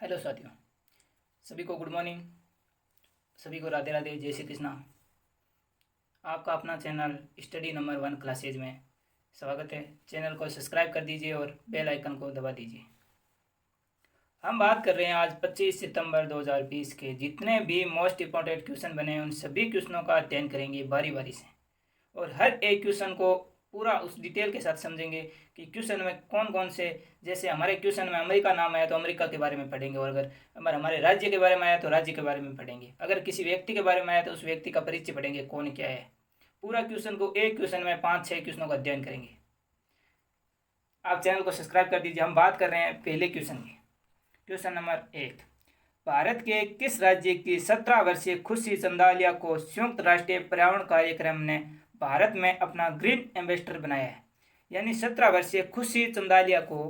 Hello साथियों, सभी को गुड मॉर्निंग, सभी को राधे राधे, जय श्री कृष्णा। आपका अपना चैनल स्टडी नंबर 1 क्लासेज में स्वागत है। चैनल को सब्सक्राइब कर दीजिए और बेल आइकन को दबा दीजिए। हम बात कर रहे हैं आज 25 सितंबर 2020 के जितने भी मोस्ट इम्पॉर्टेंट क्वेश्चन बने हैं उन सभी क्वेश्चनों का अध्ययन करेंगे बारी बारी से, और हर एक क्वेश्चन को पूरा उस डिटेल के साथ समझेंगे कि क्वेश्चन में कौन कौन से, जैसे हमारे क्वेश्चन में अमेरिका नाम आया तो अमेरिका के बारे में पढ़ेंगे, और अगर हमारे राज्य के बारे में आया तो राज्य के बारे में पढ़ेंगे, अगर किसी व्यक्ति के बारे में आया तो उस व्यक्ति का परिचय पढ़ेंगे, कौन क्या है। पूरा क्वेश्चन को एक क्वेश्चन में 5-6 क्वेश्चनों का अध्ययन करेंगे। आप चैनल को सब्सक्राइब कर दीजिए। हम बात कर रहे हैं पहले क्वेश्चन की। क्वेश्चन नंबर 1, भारत के किस राज्य की 17 वर्षीय खुशी चंदालिया को संयुक्त राष्ट्रीय पर्यावरण कार्यक्रम ने भारत में अपना ग्रीन एम्बेसडर बनाया है? यानी 17 वर्षीय खुशी चंदालिया को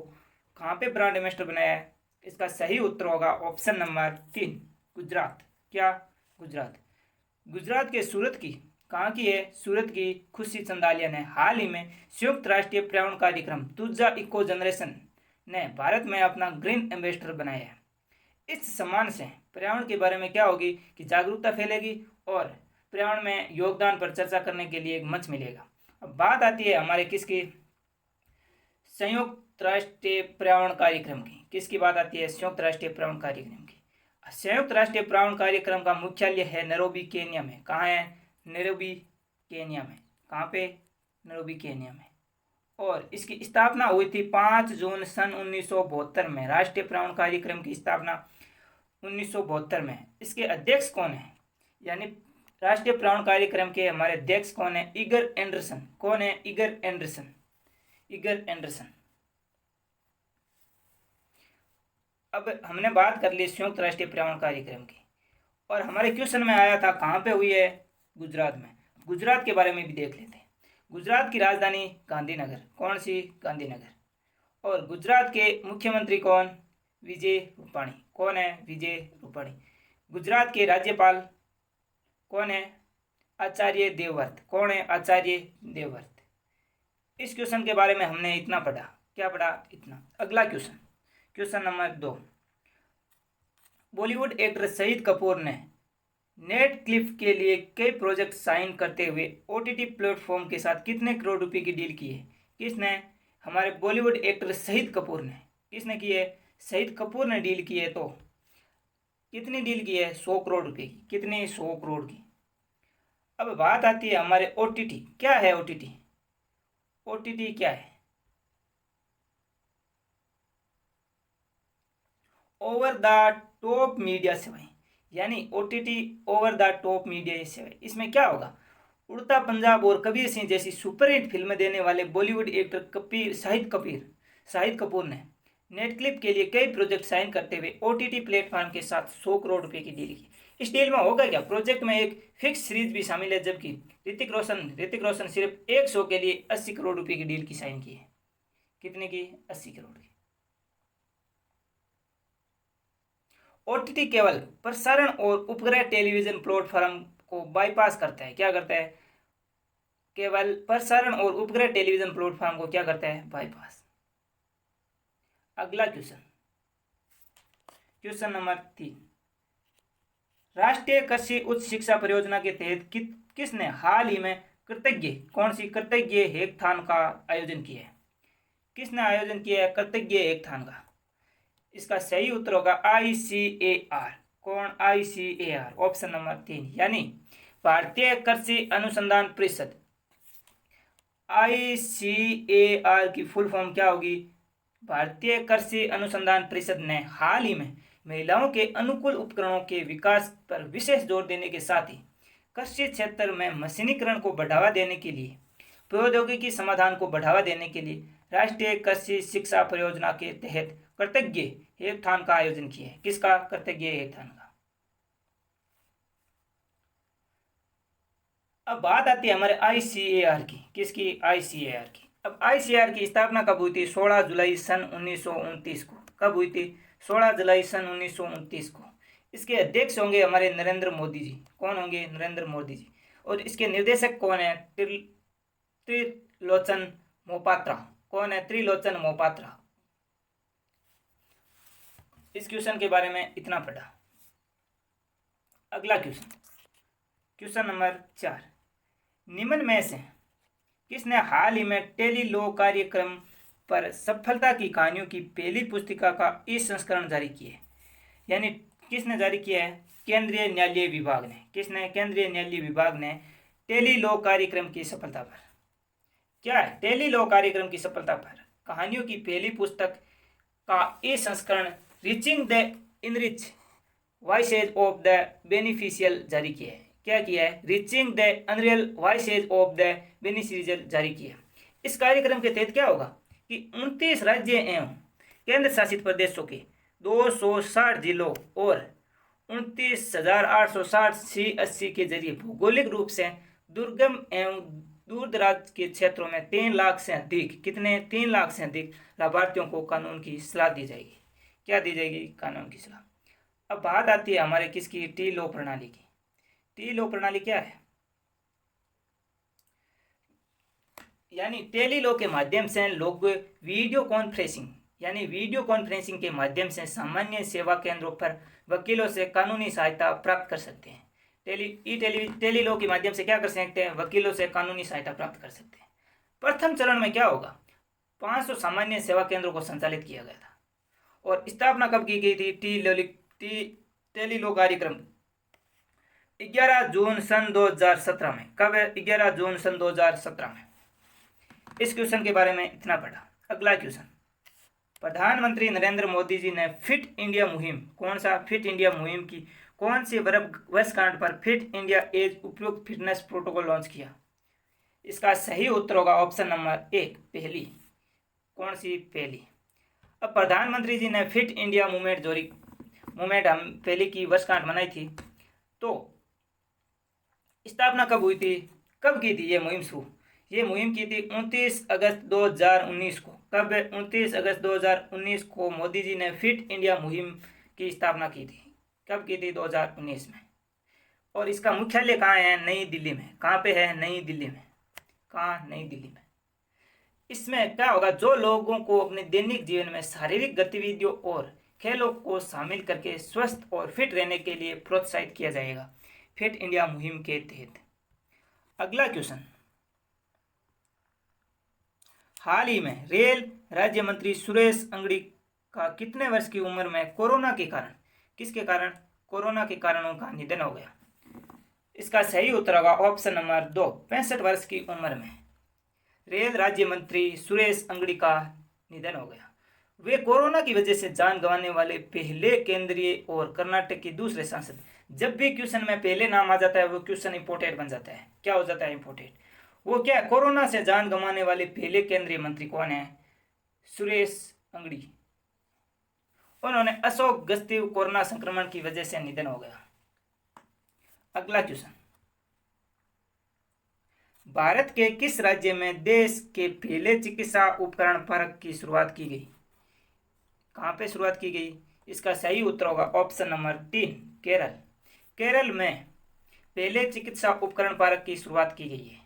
कहाँ पे ब्रांड एम्बेसडर बनाया है? इसका सही उत्तर होगा ऑप्शन नंबर 3, गुजरात। क्या? गुजरात। गुजरात के सूरत की, कहाँ की है? सूरत की खुशी चंदालिया ने हाल ही में संयुक्त राष्ट्रीय पर्यावरण कार्यक्रम तुजा इको जनरेशन ने भारत में अपना ग्रीन एम्बेसडर बनाया है। इस सम्मान से पर्यावरण के बारे में क्या होगी कि जागरूकता फैलेगी और पर्यावरण में योगदान पर चर्चा करने के लिए एक मंच मिलेगा। अब बात आती है हमारे किसकी? संयुक्त राष्ट्रीय पर्यावरण कार्यक्रम की। किसकी बात आती है? संयुक्त राष्ट्रीय पर्यावरण कार्यक्रम की। संयुक्त राष्ट्रीय पर्यावरण कार्यक्रम का मुख्यालय है नैरोबी, केन्या में। कहाँ है? नैरोबी, केन्या में। कहाँ पे? नैरोबी, केन्या में। और इसकी स्थापना हुई थी 5 जून सन 1972 में। राष्ट्रीय पर्यावरण कार्यक्रम की स्थापना 1972 में। इसके अध्यक्ष कौन है? यानी राष्ट्रीय पर्यावरण कार्यक्रम के हमारे अध्यक्ष कौन है? Eager Anderson. कौन है? Eager Anderson. Eager Anderson. अब हमने बात कर ली संयुक्त राष्ट्रीय पर्यावरण कार्यक्रम की, और हमारे क्वेश्चन में आया था कहाँ पे हुई है? गुजरात में। गुजरात के बारे में भी देख लेते हैं। गुजरात की राजधानी गांधीनगर। कौन सी? गांधीनगर। और गुजरात के मुख्यमंत्री कौन? विजय रूपाणी। कौन है? विजय रूपाणी। गुजरात के राज्यपाल कौन है? आचार्य देवव्रत। कौन है? आचार्य देवव्रत। इस क्वेश्चन के बारे में हमने इतना पढ़ा। क्या पढ़ा? इतना। अगला question, question number 2, Bollywood actor Shahid Kapoor ने नेटफ्लिक्स के लिए कई प्रोजेक्ट साइन करते हुए ओटीटी प्लेटफॉर्म के साथ कितने करोड़ रुपए की डील की है? किसने? हमारे बॉलीवुड एक्टर शाहिद कपूर ने। किसने की है? शाहिद कपूर ने डील की है। तो कितनी डील की है? 100 करोड़ रुपए की। कितनी? 100 करोड़ की। अब बात आती है हमारे ओटीटी। क्या है ओटीटी? ओटीटी क्या है? ओवर द टॉप मीडिया सेवाएं। यानी OTT over the top media सेवाएं। इसमें क्या होगा? उड़ता पंजाब और कबीर सिंह जैसी सुपरहिट फिल्में देने वाले बॉलीवुड एक्टर शाहिद कपूर ने नेटफ्लिक्स के लिए कई प्रोजेक्ट साइन करते हुए ओटीटी प्लेटफॉर्म के साथ 100 करोड़ रुपए की डील की। इस डील में होगा क्या? प्रोजेक्ट में एक फिक्स सीरीज भी शामिल है, जबकि ऋतिक रोशन सिर्फ एक शो के लिए 80 करोड़ रुपए की डील की साइन की है। कितने की? 80 करोड़ की। ओटीटी केवल प्रसारण और उपग्रह टेलीविजन प्लेटफॉर्म को बाईपास करता है। क्या करता है? केवल प्रसारण और उपग्रह टेलीविजन प्लेटफॉर्म को क्या करता है? बाईपास। अगला क्वेश्चन, क्वेश्चन नंबर 3, राष्ट्रीय कृषि उच्च शिक्षा परियोजना के तहत किसने हाल ही में कृतज्ञ, कौन सी? कृतज्ञ हेक्थॉन का आयोजन किया है। किसने आयोजन किया है? कृतज्ञ हेक्थॉन का। इसका सही उत्तर होगा ICAR। कौन? ICAR। ऑप्शन नंबर 3, यानी भारतीय कृषि अनुसंधान परिषद। ICAR की फुल फॉर्म क्या होगी? भारतीय कृषि अनुसंधान परिषद ने हाल ही में महिलाओं के अनुकूल उपकरणों के विकास पर विशेष जोर देने के साथ ही कृषि क्षेत्र में मशीनीकरण को बढ़ावा देने के लिए, प्रौद्योगिकी समाधान को बढ़ावा देने के लिए राष्ट्रीय कृषि शिक्षा परियोजना के तहत कृतज्ञ हेक्थॉन का आयोजन किया है। किसका? कृतज्ञ हेक्थॉन का। अब बात आती है हमारे ICAR की। किसकी? ICAR की। अब ICAR की स्थापना कब हुई थी? 16 जुलाई सन 1929 को। कब हुई थी? 16 जुलाई सन 1929 को। इसके अध्यक्ष होंगे हमारे नरेंद्र मोदी जी। कौन होंगे? नरेंद्र मोदी जी। और इसके निर्देशक कौन है? त्रिलोचन मोपात्रा। कौन है? त्रिलोचन मोपात्रा। इस क्वेश्चन के बारे में इतना पढ़ा। अगला क्वेश्चन, क्वेश्चन नंबर 4, निम्न में से किसने हाल ही में टेली लॉ कार्यक्रम पर सफलता की कहानियों की पहली पुस्तिका का ई संस्करण जारी किया है? यानी किसने जारी किया है? केंद्रीय न्यायालय विभाग ने। किसने? केंद्रीय न्यायालय विभाग ने टेली लॉ कार्यक्रम की सफलता पर, क्या है, टेली लॉ कार्यक्रम की सफलता पर कहानियों की पहली पुस्तक का ई संस्करण reaching the enrich voices of the beneficial जारी किया है। क्या किया है? Reaching the unreal voices of the beneficial जारी किया। इस कार्यक्रम के तहत क्या होगा कि 29 राज्य एवं केंद्र शासित प्रदेशों के 260 जिलों और 29,860 CSC के जरिए भौगोलिक रूप से दुर्गम एवं दूर दराज के क्षेत्रों में 3 लाख से अधिक, कितने? 3 लाख से अधिक लाभार्थियों को कानून की सलाह दी जाएगी। क्या दी जाएगी? कानून की सलाह। अब बात आती है हमारे किसकी? टी लॉ प्रणाली की। टी लॉ प्रणाली क्या है? यानी टेली लॉ के माध्यम से लोग वीडियो कॉन्फ्रेंसिंग, यानी वीडियो कॉन्फ्रेंसिंग के माध्यम से सामान्य सेवा केंद्रों पर वकीलों से कानूनी सहायता प्राप्त कर सकते हैं। टेली लॉ के माध्यम से क्या कर सकते हैं? वकीलों से कानूनी सहायता प्राप्त कर सकते हैं। प्रथम चरण में क्या होगा? 500 सामान्य सेवा केंद्रों को संचालित किया गया था। और स्थापना कब की गई थी? टेली लॉ कार्यक्रम 11 जून सन 2017 में। कब है? 11 जून सन 2017 में। इस क्वेश्चन के बारे में इतना पढ़ा। अगला क्वेश्चन, प्रधानमंत्री नरेंद्र मोदी जी ने फिट इंडिया मुहिम, कौन सा? फिट इंडिया मुहिम की कौन सी वर्षगांठ पर फिट इंडिया एज उपयुक्त फिटनेस प्रोटोकॉल लॉन्च किया? इसका सही उत्तर होगा ऑप्शन नंबर 1, पहली। कौन सी? पहली। अब प्रधानमंत्री जी ने फिट इंडिया मूवमेंट हम पहली की वर्षगांठ मनाई थी, तो स्थापना कब हुई थी? कब की थी ये मुहिम शुरू? ये मुहिम की थी 29 अगस्त 2019 को। कब? 29 अगस्त 2019 को मोदी जी ने फिट इंडिया मुहिम की स्थापना की थी। कब की थी? 2019 में। और इसका मुख्यालय कहाँ है? नई दिल्ली में। कहाँ पे है? नई दिल्ली में। कहाँ? नई दिल्ली में। इसमें क्या होगा? जो लोगों को अपने दैनिक जीवन में शारीरिक गतिविधियों और खेलों को शामिल करके स्वस्थ और फिट रहने के लिए प्रोत्साहित किया जाएगा फिट इंडिया मुहिम के तहत। अगला क्वेश्चन, हाल ही में रेल राज्य मंत्री सुरेश अंगड़ी का कितने वर्ष की उम्र में कोरोना के कारण, किसके कारण? कोरोना के कारण उनका निधन हो गया। इसका सही उत्तर होगा ऑप्शन नंबर 2, 65 वर्ष की उम्र में रेल राज्य मंत्री सुरेश अंगड़ी का निधन हो गया। वे कोरोना की वजह से जान गंवाने वाले पहले केंद्रीय और कर्नाटक के दूसरे सांसद। जब भी क्वेश्चन में पहले नाम आ जाता है वो क्वेश्चन इंपोर्टेंट बन जाता है। क्या हो जाता है? इंपोर्टेंट। वो क्या? कोरोना से जान गंवाने वाले पहले केंद्रीय मंत्री कौन है? सुरेश अंगड़ी। उन्होंने अशोक गस्ती कोरोना संक्रमण की वजह से निधन हो गया। अगला क्वेश्चन, भारत के किस राज्य में देश के पहले चिकित्सा उपकरण पार्क की शुरुआत की गई? कहाँ पे शुरुआत की गई? इसका सही उत्तर होगा ऑप्शन नंबर 3, केरल। केरल में पहले चिकित्सा उपकरण पार्क की शुरुआत की गई है,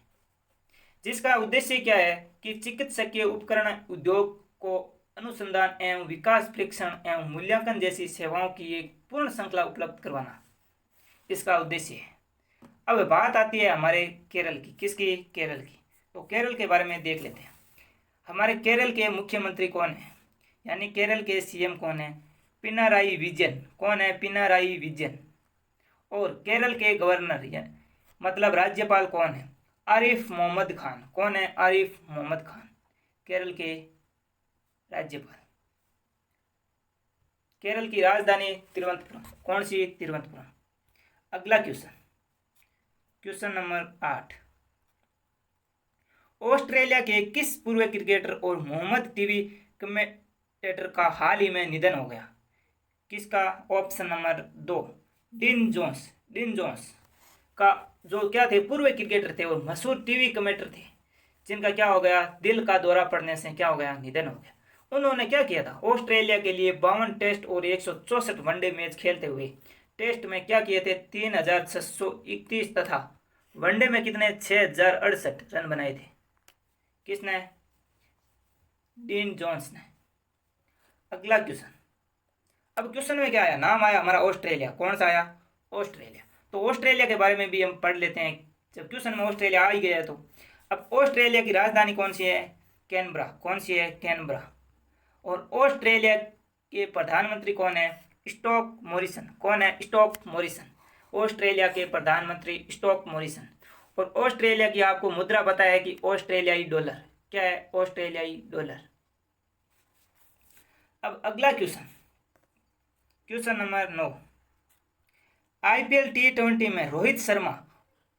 जिसका उद्देश्य क्या है कि चिकित्सकीय उपकरण उद्योग को अनुसंधान एवं विकास, परीक्षण एवं मूल्यांकन जैसी सेवाओं की एक पूर्ण श्रृंखला उपलब्ध करवाना इसका उद्देश्य है। अब बात आती है हमारे केरल की। किसकी? केरल की। तो केरल के बारे में देख लेते हैं। हमारे केरल के मुख्यमंत्री कौन है? यानी केरल के सीएम कौन है? पिनाराई विजयन। कौन है? पिनाराई विजयन। और केरल के गवर्नर मतलब राज्यपाल कौन है? आरिफ मोहम्मद खान। कौन है? आरिफ मोहम्मद खान, केरल के राज्यपाल। केरल की राजधानी तिरुवनंतपुरम। कौन सी? तिरुवनंतपुरम। अगला क्वेश्चन, क्वेश्चन नंबर 8, ऑस्ट्रेलिया के किस पूर्व क्रिकेटर और मोहम्मद टीवी कमेंटेटर का हाल ही में निधन हो गया? किसका? ऑप्शन नंबर 2, डिन जोन्स। डिन जोन्स का जो क्या थे? पूर्व क्रिकेटर थे और मशहूर टीवी कमेंटेटर थे, जिनका क्या हो गया? दिल का दौरा पड़ने से क्या हो गया? निधन हो गया। उन्होंने क्या किया था? ऑस्ट्रेलिया के लिए 52 टेस्ट और 164 वनडे मैच खेलते हुए टेस्ट में क्या किए थे? 3631 तथा वनडे में कितने? 6068 रन बनाए थे। किसने? डिन जोन्स ने। अगला क्वेश्चन, अब क्वेश्चन में क्या आया, नाम आया हमारा ऑस्ट्रेलिया। कौन सा आया, ऑस्ट्रेलिया। तो ऑस्ट्रेलिया के बारे में भी हम पढ़ लेते हैं, जब क्वेश्चन में ऑस्ट्रेलिया आ ही गया तो। अब ऑस्ट्रेलिया की राजधानी कौन सी है, कैनबरा। कौन सी है, कैनबरा। और ऑस्ट्रेलिया के प्रधानमंत्री कौन है, स्कॉट मॉरिसन। कौन है, स्कॉट मॉरिसन। ऑस्ट्रेलिया के प्रधानमंत्री स्कॉट मॉरिसन। और ऑस्ट्रेलिया की आपको मुद्रा पता है कि ऑस्ट्रेलियाई डॉलर। क्या है, ऑस्ट्रेलियाई डॉलर। अब अगला question, question number 9। IPL T20 में रोहित शर्मा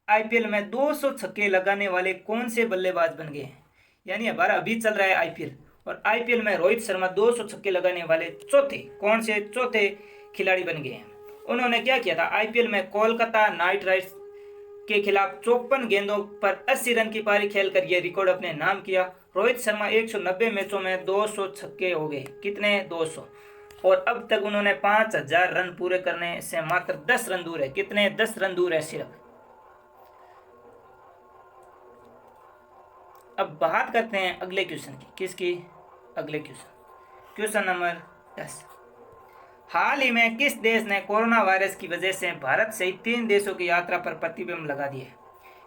आईपीएल में 200 छक्के लगाने वाले कौन से बल्लेबाज बन गए हैं। यानी हमारा अभी चल रहा है आईपीएल, और आईपीएल में रोहित शर्मा 200 छक्के लगाने वाले चौथे, कौन से चौथे खिलाड़ी बन गए हैं। उन्होंने क्या किया था, आईपीएल में कोलकाता नाइट राइडर्स के खिलाफ 54 गेंदों पर 80 रन की पारी खेलकर यह रिकॉर्ड अपने नाम किया। रोहित शर्मा 190 मैचों में 200 छक्के हो गए, कितने, 200। और अब तक उन्होंने 5000 रन पूरे करने से मात्र 10 रन दूर है, कितने, 10 रन दूर है सिर्फ। अब बात करते हैं अगले क्वेश्चन की, किसकी, अगले क्वेश्चन, क्वेश्चन नंबर 10। हाल ही में किस देश ने कोरोना वायरस की वजह से भारत सहित 3 देशों की यात्रा पर प्रतिबंध लगा दिया है।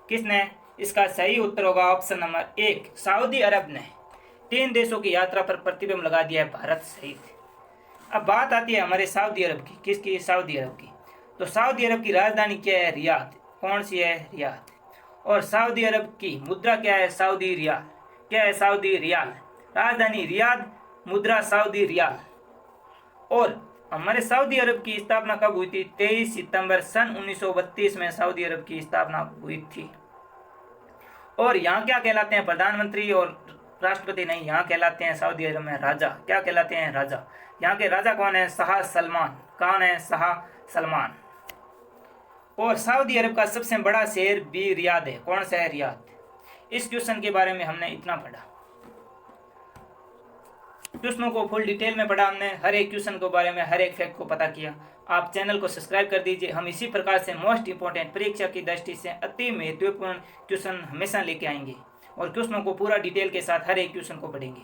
किसने, इसका सही उत्तर होगा ऑप्शन नंबर 1, सऊदी अरब ने 3 देशों की यात्रा पर प्रतिबंध लगा दिया है, भारत सहित। अब बात आती है हमारे सऊदी अरब की, किसकी, सऊदी अरब की। तो सऊदी अरब की राजधानी क्या है, रियाद। कौन सी है, रियाद। और सऊदी अरब की मुद्रा क्या है, सऊदी रियाल। क्या है, सऊदी रियाल। राजधानी रियाद, मुद्रा सऊदी रियाल। और हमारे सऊदी अरब की स्थापना कब हुई थी, 23 सितंबर सन 1932 में सऊदी अरब की स्थापना हुई थी। और यहाँ क्या कहलाते हैं, प्रधानमंत्री और राष्ट्रपति नहीं, यहाँ कहलाते हैं सऊदी अरब में राजा। क्या कहलाते हैं, राजा। यहाँ के राजा कौन है, शाह सलमान। कौन है, शाह सलमान। और सऊदी अरब का सबसे बड़ा शहर भी रियाद है। कौन सा है, रियाद। इस क्वेश्चन के बारे में हमने इतना पढ़ा, क्वेश्चनों को फुल डिटेल में पढ़ा हमने, हर एक क्वेश्चन के बारे में, हर एक फैक्ट को पता किया। आप चैनल को सब्सक्राइब कर दीजिए। हम इसी प्रकार से मोस्ट इंपॉर्टेंट परीक्षा की दृष्टि से अति महत्वपूर्ण क्वेश्चन हमेशा लेके आएंगे, और क्वेश्चनों को पूरा डिटेल के साथ हर एक क्वेश्चन को पढ़ेंगे।